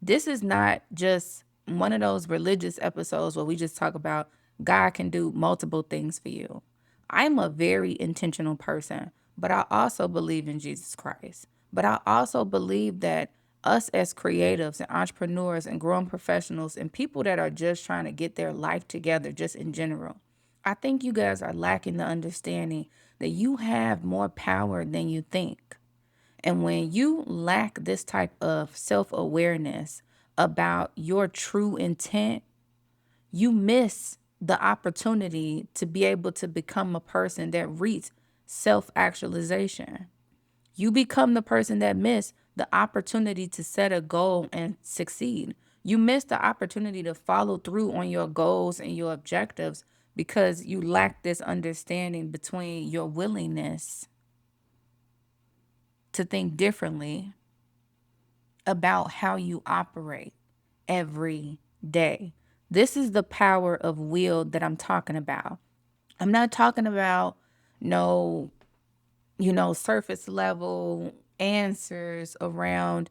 This is not just one of those religious episodes where we just talk about God can do multiple things for you. I'm a very intentional person, but I also believe in Jesus Christ. But I also believe that us as creatives and entrepreneurs and growing professionals and people that are just trying to get their life together, just in general, I think you guys are lacking the understanding that you have more power than you think. And when you lack this type of self awareness about your true intent, you miss the opportunity to be able to become a person that reaches self actualization. You become the person that missed the opportunity to set a goal and succeed. You miss the opportunity to follow through on your goals and your objectives because you lack this understanding between your willingness to think differently about how you operate every day. This is the power of will that I'm talking about. I'm not talking about no, surface level answers around,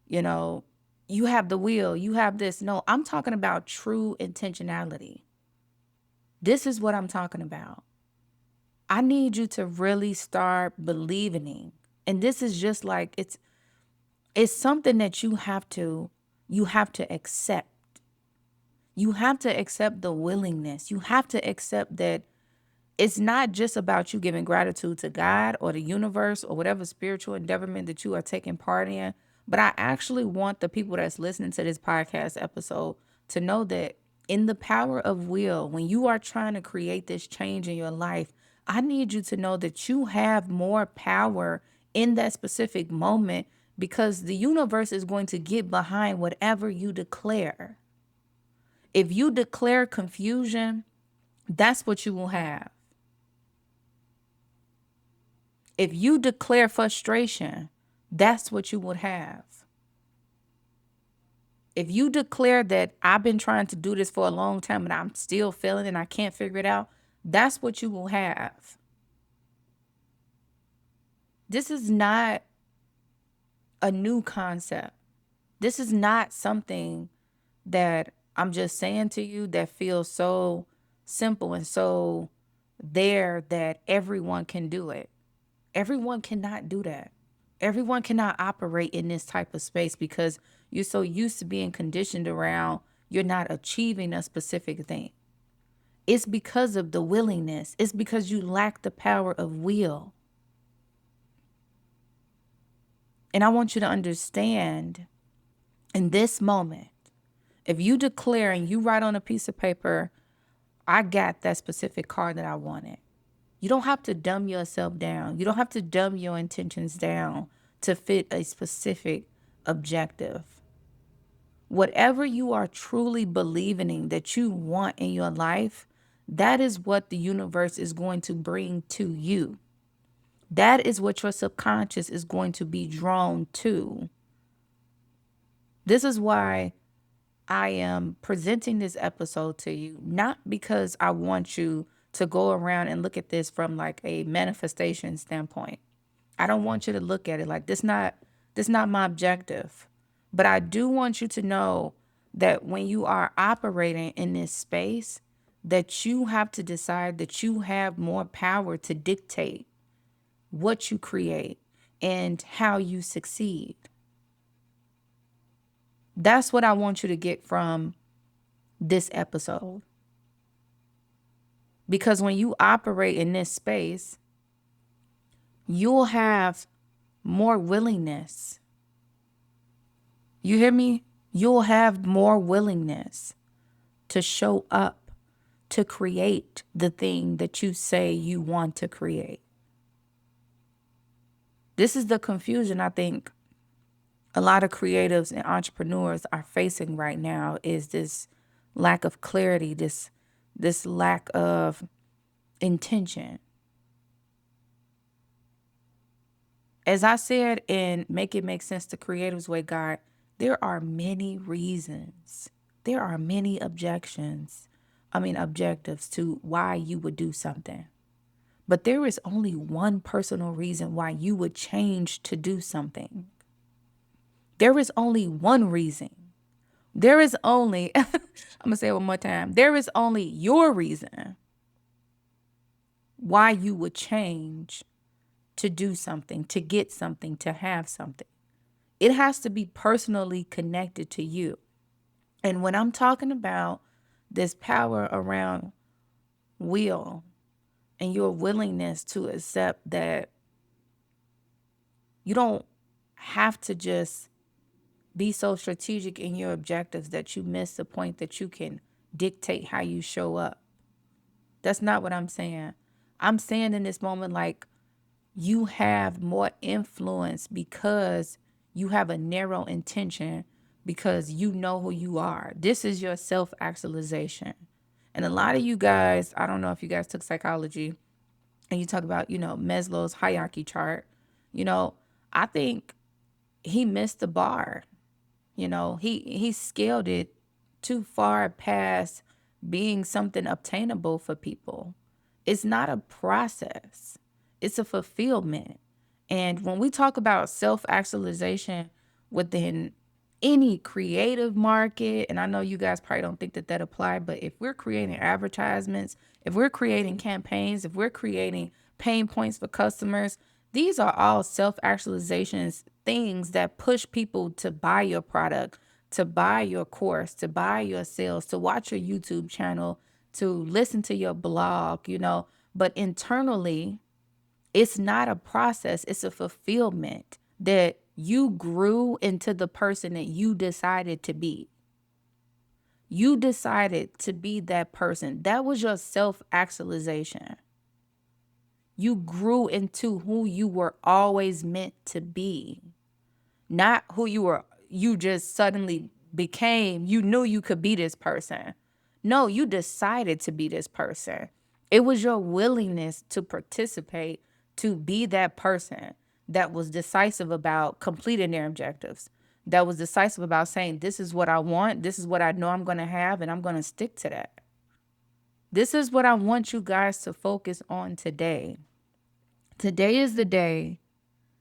you know, you have the will, you have this. No, I'm talking about true intentionality. This is what I'm talking about. I need you to really start believing. And this is just like it's something that you have to accept. You have to accept the willingness. You have to accept that it's not just about you giving gratitude to God or the universe or whatever spiritual endeavorment that you are taking part in. But I actually want the people that's listening to this podcast episode to know that in the power of will, when you are trying to create this change in your life, I need you to know that you have more power in that specific moment because the universe is going to get behind whatever you declare. If you declare confusion, that's what you will have. If you declare frustration, that's what you would have. If you declare that I've been trying to do this for a long time and I'm still failing and I can't figure it out, that's what you will have. This is not a new concept. This is not something that I'm just saying to you that feels so simple and so there that everyone can do it. Everyone cannot do that. Everyone cannot operate in this type of space because you're so used to being conditioned around you're not achieving a specific thing. It's because of the willingness. It's because you lack the power of will. And I want you to understand in this moment, if you declare and you write on a piece of paper, I got that specific car that I wanted. You don't have to dumb yourself down. You don't have to dumb your intentions down to fit a specific objective. Whatever you are truly believing in that you want in your life, that is what the universe is going to bring to you. That is what your subconscious is going to be drawn to. This is why I am presenting this episode to you, not because I want you to go around and look at this from like a manifestation standpoint. I don't want you to look at it like this not my objective. But I do want you to know that when you are operating in this space, that you have to decide that you have more power to dictate what you create and how you succeed. That's what I want you to get from this episode. Because when you operate in this space, you'll have more willingness. You hear me? You'll have more willingness to show up, to create the thing that you say you want to create. This is the confusion I think a lot of creatives and entrepreneurs are facing right now is this lack of clarity, this lack of intention. As I said in Make It Make Sense the Creative's Way Guide, there are many reasons. There are many objectives to why you would do something. But there is only one personal reason why you would change to do something. There is only one reason. There is only, I'm going to say it one more time. There is only your reason why you would change to do something, to get something, to have something. It has to be personally connected to you. And when I'm talking about this power around will and your willingness to accept that you don't have to just be so strategic in your objectives that you miss the point that you can dictate how you show up. That's not what I'm saying. I'm saying in this moment, like, you have more influence because you have a narrow intention, because you know who you are. This is your self actualization. And a lot of you guys, I don't know if you guys took psychology and you talk about, Maslow's hierarchy chart, you know, I think he missed the bar. He scaled it too far past being something obtainable for people. It's not a process, it's a fulfillment. And when we talk about self actualization within any creative market, and I know you guys probably don't think that apply, but if we're creating advertisements, if we're creating campaigns, if we're creating pain points for customers, these are all self actualizations, things that push people to buy your product, to buy your course, to buy your sales, to watch your YouTube channel, to listen to your blog. But internally, it's not a process, it's a fulfillment that you grew into the person that you decided to be. You decided to be that person. That was your self actualization. You grew into who you were always meant to be, not who you just suddenly became. You knew you could be this person. No, you decided to be this person. It was your willingness to participate, to be that person that was decisive about completing their objectives, that was decisive about saying, this is what I want, this is what I know I'm going to have, and I'm going to stick to that. This is what I want you guys to focus on today. Today is the day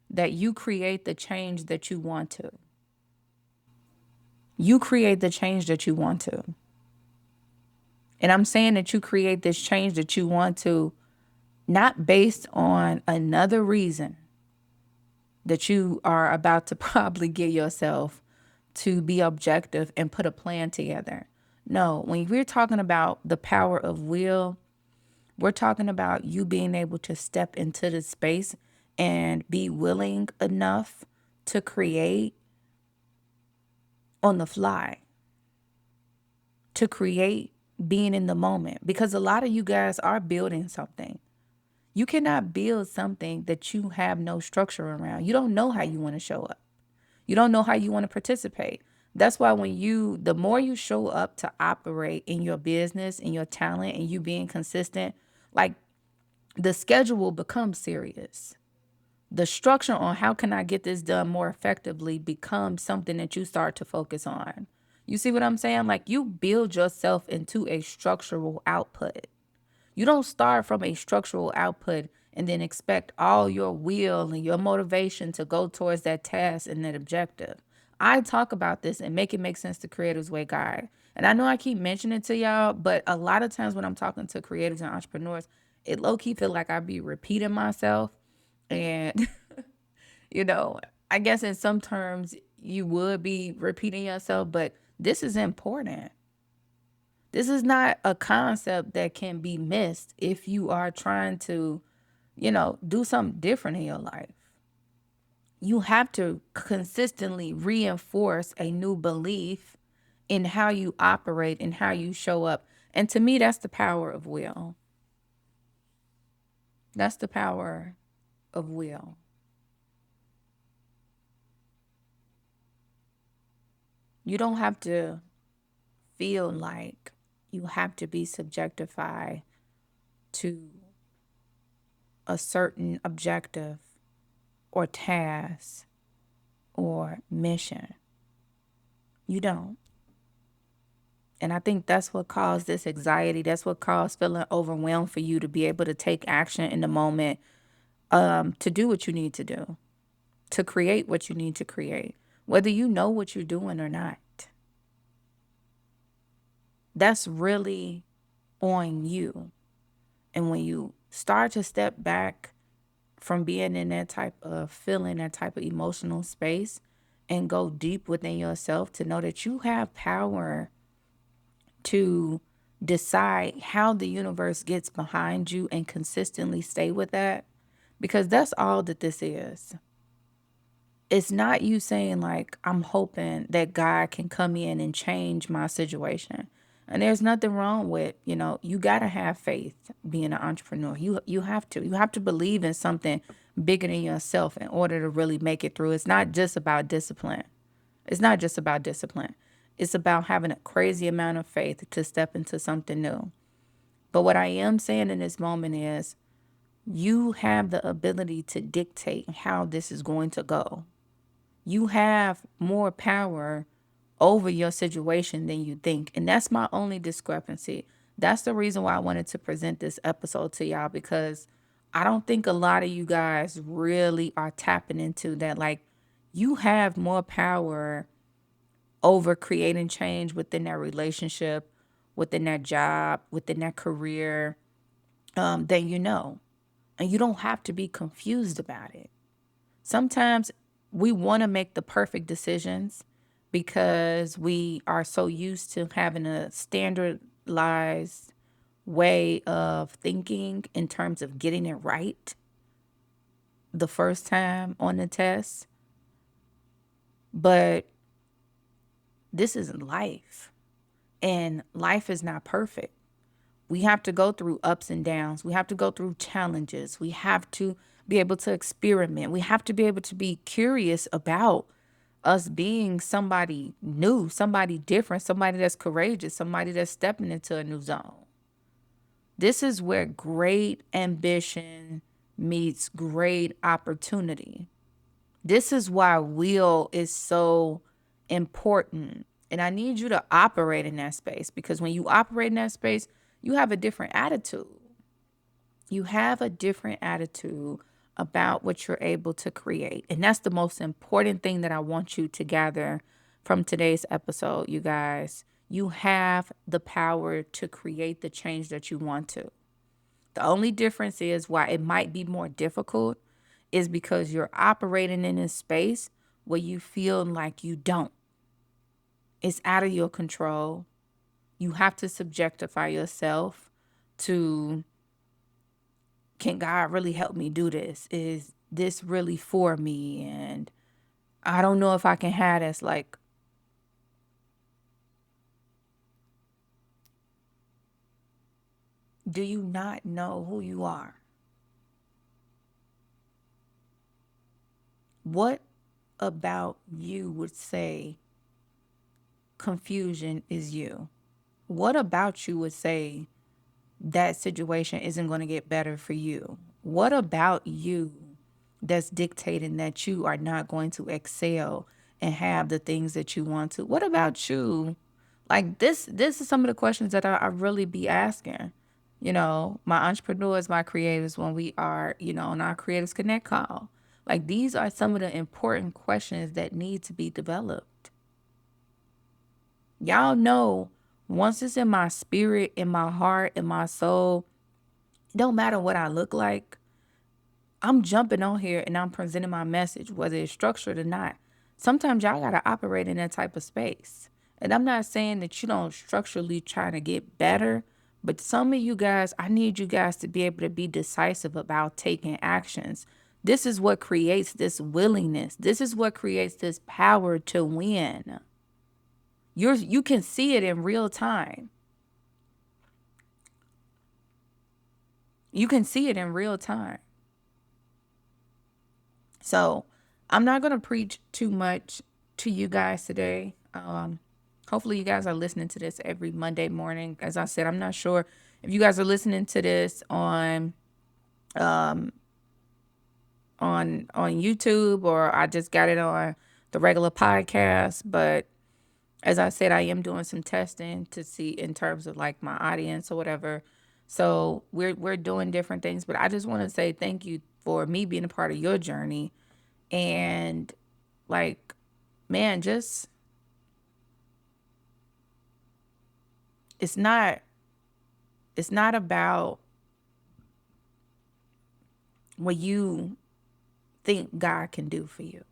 that you create the change that you want to. You create the change that you want to. And I'm saying that you create this change that you want to, not based on another reason that you are about to probably get yourself to be objective and put a plan together. No, when we're talking about the power of will, we're talking about you being able to step into the space and be willing enough to create on the fly, to create being in the moment. Because a lot of you guys are building something. You cannot build something that you have no structure around. You don't know how you want to show up. You don't know how you want to participate. That's why the more you show up to operate in your business and your talent and you being consistent, like, the schedule becomes serious. The structure on how can I get this done more effectively becomes something that you start to focus on. You see what I'm saying? Like, you build yourself into a structural output. You don't start from a structural output and then expect all your will and your motivation to go towards that task and that objective. I talk about this and make it make sense to Creatives Way Guide. And I know I keep mentioning it to y'all, but a lot of times when I'm talking to creatives and entrepreneurs, it low-key feel like I be repeating myself. And, you know, I guess in some terms you would be repeating yourself, but this is important. This is not a concept that can be missed if you are trying to, do something different in your life. You have to consistently reinforce a new belief in how you operate and how you show up. And to me, that's the power of will. That's the power of will. You don't have to feel like you have to be subjectified to a certain objective or task or mission. You don't. And I think that's what caused this anxiety. That's what caused feeling overwhelmed for you to be able to take action in the moment, to do what you need to do, to create what you need to create, whether you know what you're doing or not. That's really on you. And when you start to step back from being in that type of feeling, that type of emotional space, and go deep within yourself to know that you have power to decide how the universe gets behind you and consistently stay with that, because that's all that this is. It's not you saying, like, I'm hoping that God can come in and change my situation. And there's nothing wrong with, you gotta have faith being an entrepreneur. You have to. You have to believe in something bigger than yourself in order to really make it through. It's not just about discipline. It's not just about discipline. It's about having a crazy amount of faith to step into something new. But what I am saying in this moment is you have the ability to dictate how this is going to go. You have more power over your situation than you think. And that's my only discrepancy. That's the reason why I wanted to present this episode to y'all, because I don't think a lot of you guys really are tapping into that. Like, you have more power over creating change within that relationship, within that job, within that career, than you know. And you don't have to be confused about it. Sometimes we want to make the perfect decisions because we are so used to having a standardized way of thinking in terms of getting it right the first time on the test. But this is life, and life is not perfect. We have to go through ups and downs. We have to go through challenges. We have to be able to experiment. We have to be able to be curious about us being somebody new, somebody different, somebody that's courageous, somebody that's stepping into a new zone. This is where great ambition meets great opportunity. This is why will is so important. And I need you to operate in that space, because when you operate in that space, you have a different attitude. You have a different attitude about what you're able to create. And that's the most important thing that I want you to gather from today's episode, you guys. You have the power to create the change that you want to. The only difference is why it might be more difficult is because you're operating in a space where you feel like you don't. It's out of your control. You have to subjectify yourself to, can God really help me do this? Is this really for me? And I don't know if I can have this. Like, do you not know who you are? What about you would say confusion is you? What about you would say that situation isn't going to get better for you? What about you that's dictating that you are not going to excel and have the things that you want to? What about you? Like, this is some of the questions that I really be asking. My entrepreneurs, my creators, when we are, on our Creators Connect call. Like, these are some of the important questions that need to be developed. Y'all know, once it's in my spirit, in my heart, in my soul, it don't matter what I look like. I'm jumping on here and I'm presenting my message, whether it's structured or not. Sometimes y'all got to operate in that type of space. And I'm not saying that you don't structurally try to get better, but some of you guys, I need you guys to be able to be decisive about taking actions. This is what creates this willingness. This is what creates this power to win. You can see it in real time. You can see it in real time. So I'm not going to preach too much to you guys today. Hopefully you guys are listening to this every Monday morning. As I said, I'm not sure if you guys are listening to this on YouTube, or I just got it on the regular podcast. But as I said, I am doing some testing to see in terms of like my audience or whatever. So we're doing different things, but I just want to say thank you for me being a part of your journey. And like, man, just It's not it's not about what you think God can do for you.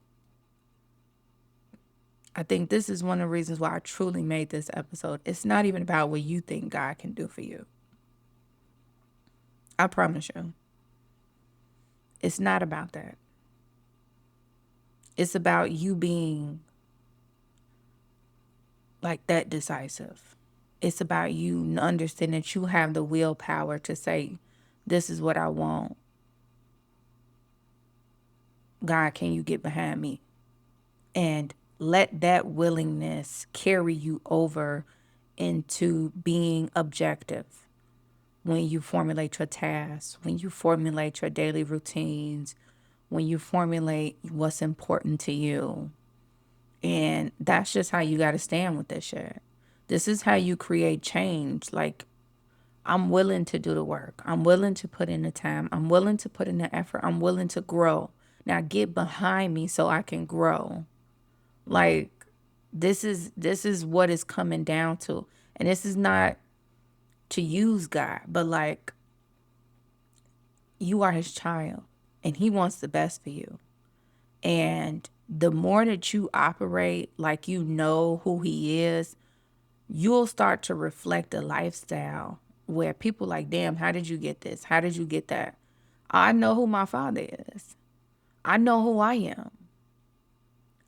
I think this is one of the reasons why I truly made this episode. It's not even about what you think God can do for you. I promise you. It's not about that. It's about you being like that decisive. It's about you understanding that you have the willpower to say, this is what I want. God, can you get behind me? And let that willingness carry you over into being objective when you formulate your tasks, when you formulate your daily routines, when you formulate what's important to you. And that's just how you got to stand with this shit. This is how you create change. Like, I'm willing to do the work. I'm willing to put in the time. I'm willing to put in the effort. I'm willing to grow. Now get behind me so I can grow. Like, this is what it's coming down to. And this is not to use God, but like, you are his child and he wants the best for you. And the more that you operate like you know who he is, you'll start to reflect a lifestyle where people like, damn, how did you get this? How did you get that? I know who my father is. I know who I am.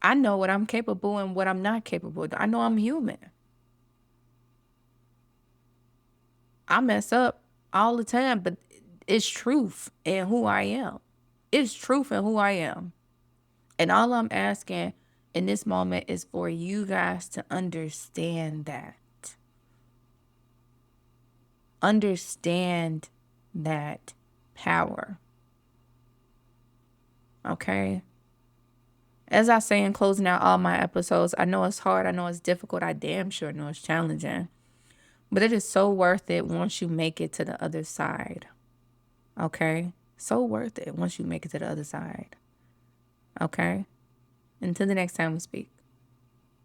I know what I'm capable and what I'm not capable of. I know I'm human. I mess up all the time, but it's truth in who I am. It's truth in who I am. And all I'm asking in this moment is for you guys to understand that. Understand that power. Okay? As I say in closing out all my episodes, I know it's hard. I know it's difficult. I damn sure know it's challenging. But it is so worth it once you make it to the other side. Okay? So worth it once you make it to the other side. Okay? Until the next time we speak.